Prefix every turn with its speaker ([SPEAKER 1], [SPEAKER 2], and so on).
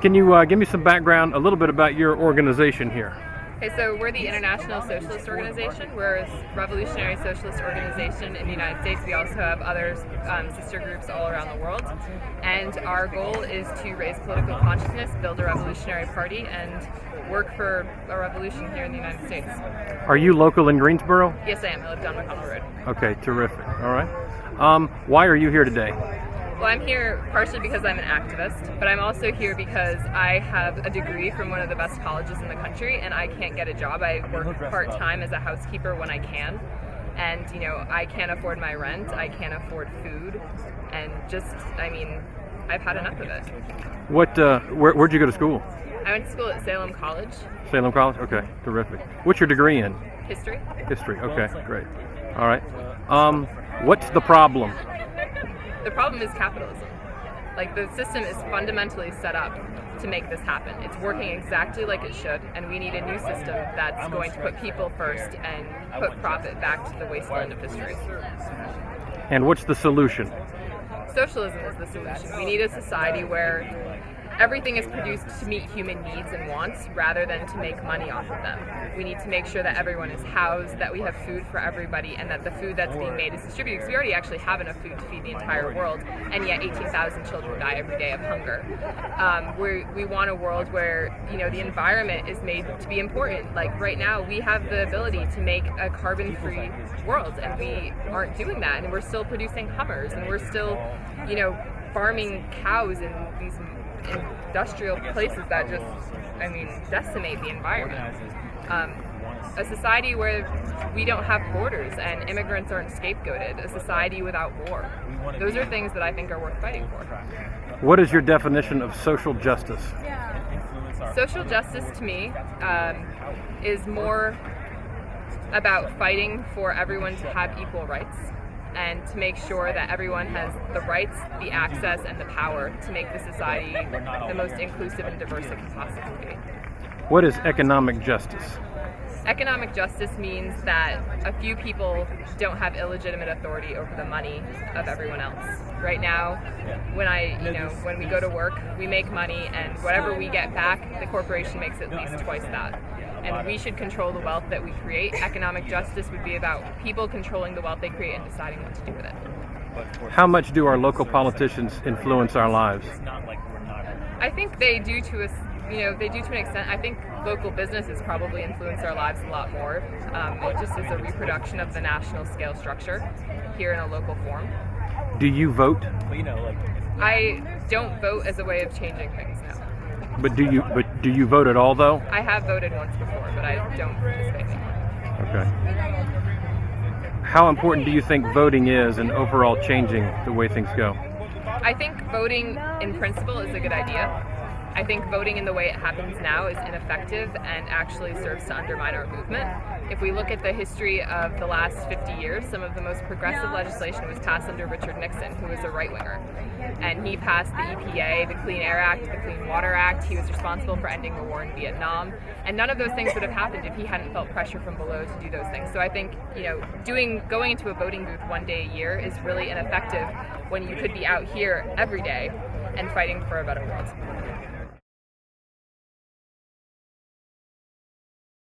[SPEAKER 1] Can you give me some background, a little bit about your organization here?
[SPEAKER 2] Okay, so we're the International Socialist Organization. We're a revolutionary socialist organization in the United States. We also have other sister groups all around the world. And our goal is to raise political consciousness, build a revolutionary party, and work for a revolution here in the United States.
[SPEAKER 1] Are you local in Greensboro?
[SPEAKER 2] Yes, I am. I live down McConnell Road.
[SPEAKER 1] Okay, terrific. All right. Why are you here today?
[SPEAKER 2] Well, I'm here partially because I'm an activist, but I'm also here because I have a degree from one of the best colleges in the country, and I can't get a job. I work part-time as a housekeeper when I can, and I can't afford my rent, I can't afford food, and I've had enough of it.
[SPEAKER 1] Where'd you go to school?
[SPEAKER 2] I went to school at Salem College.
[SPEAKER 1] Salem College? Okay, terrific. What's your degree in?
[SPEAKER 2] History.
[SPEAKER 1] History, okay, great. All right. What's the problem?
[SPEAKER 2] The problem is capitalism. The system is fundamentally set up to make this happen. It's working exactly like it should, and we need a new system that's going to put people first and put profit back to the wasteland of history.
[SPEAKER 1] And what's the solution?
[SPEAKER 2] Socialism is the solution. We need a society where everything is produced to meet human needs and wants rather than to make money off of them. We need to make sure that everyone is housed, that we have food for everybody, and that the food that's being made is distributed. Because we already actually have enough food to feed the entire world, and yet 18,000 children die every day of hunger. We want a world where the environment is made to be important. Right now, we have the ability to make a carbon-free world, and we aren't doing that. And we're still producing Hummers, and we're still, farming cows in these industrial places that just, decimate the environment. A society where we don't have borders and immigrants aren't scapegoated. A society without war. Those are things that I think are worth fighting for.
[SPEAKER 1] What is your definition of social justice?
[SPEAKER 2] Social justice to me is more about fighting for everyone to have equal rights, and to make sure that everyone has the rights, the access, and the power to make the society the most inclusive and diverse it can possibly be.
[SPEAKER 1] What is economic justice?
[SPEAKER 2] Economic justice means that a few people don't have illegitimate authority over the money of everyone else. Right now, when we go to work, we make money, and whatever we get back, the corporation makes at least twice that. And we should control the wealth that we create. Economic justice would be about people controlling the wealth they create and deciding what to do with it.
[SPEAKER 1] How much do our local politicians influence our lives?
[SPEAKER 2] I think they do to an extent. I think local businesses probably influence our lives a lot more. It just is a reproduction of the national scale structure here in a local form.
[SPEAKER 1] Do you vote?
[SPEAKER 2] I don't vote as a way of changing things now.
[SPEAKER 1] But do you vote at all, though?
[SPEAKER 2] I have voted once before, but I don't participate anymore.
[SPEAKER 1] Okay. How important do you think voting is in overall changing the way things go?
[SPEAKER 2] I think voting in principle is a good idea. I think voting in the way it happens now is ineffective and actually serves to undermine our movement. If we look at the history of the last 50 years, some of the most progressive legislation was passed under Richard Nixon, who was a right-winger. And he passed the EPA, the Clean Air Act, the Clean Water Act. He was responsible for ending the war in Vietnam. And none of those things would have happened if he hadn't felt pressure from below to do those things. So I think, going into a voting booth one day a year is really ineffective when you could be out here every day and fighting for a better world.